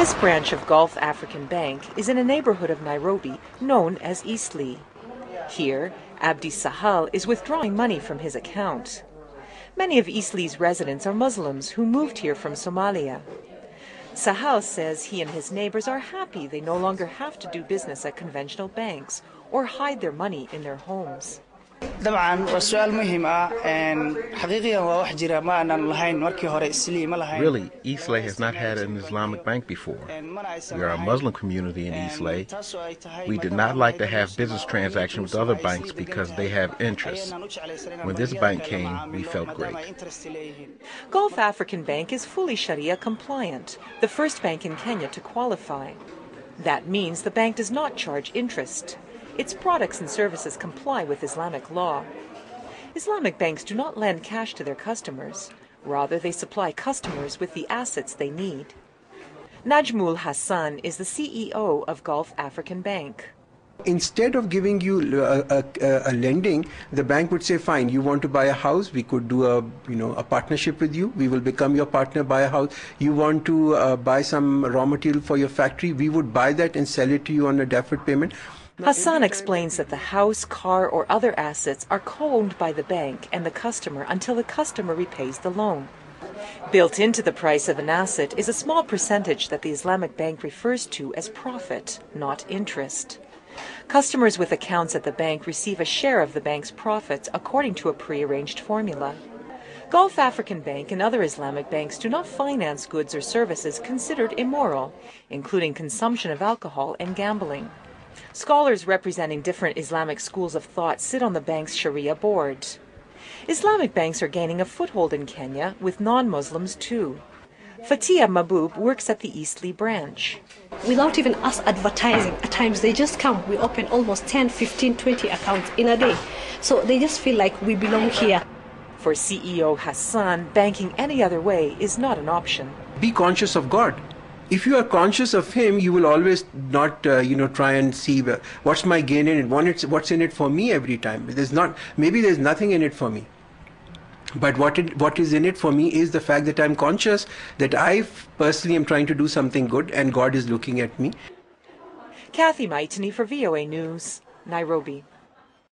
This branch of Gulf African Bank is in a neighborhood of Nairobi known as Eastleigh. Here, Abdi Sahal is withdrawing money from his account. Many of Eastleigh's residents are Muslims who moved here from Somalia. Sahal says he and his neighbors are happy they no longer have to do business at conventional banks or hide their money in their homes. Really, Eastleigh has not had an Islamic bank before. We are a Muslim community in Eastleigh. We did not like to have business transactions with other banks because they have interests. When this bank came, we felt great. Gulf African Bank is fully Sharia compliant, the first bank in Kenya to qualify. That means the bank does not charge interest. Its products and services comply with Islamic law. Islamic banks do not lend cash to their customers. Rather, they supply customers with the assets they need. Najmul Hassan is the CEO of Gulf African Bank. Instead of giving you a lending, the bank would say, fine, you want to buy a house, we could do a partnership with you. We will become your partner, buy a house. You want to buy some raw material for your factory, we would buy that and sell it to you on a deferred payment. Hassan explains that the house, car, or other assets are co-owned by the bank and the customer until the customer repays the loan. Built into the price of an asset is a small percentage that the Islamic bank refers to as profit, not interest. Customers with accounts at the bank receive a share of the bank's profits according to a pre-arranged formula. Gulf African Bank and other Islamic banks do not finance goods or services considered immoral, including consumption of alcohol and gambling. Scholars representing different Islamic schools of thought sit on the bank's Sharia board. Islamic banks are gaining a foothold in Kenya with non-Muslims too. Fatia Mabub works at the Eastleigh branch. Without even us advertising, at times they just come. We open almost 10, 15, 20 accounts in a day. So they just feel like we belong here. For CEO Hassan, banking any other way is not an option. Be conscious of God. If you are conscious of Him, you will always not, try and see what's my gain in it. What's in it for me every time. Maybe there's nothing in it for me. But what is in it for me is the fact that I'm conscious that I personally am trying to do something good and God is looking at me. Cathy Majtenyi for VOA News, Nairobi.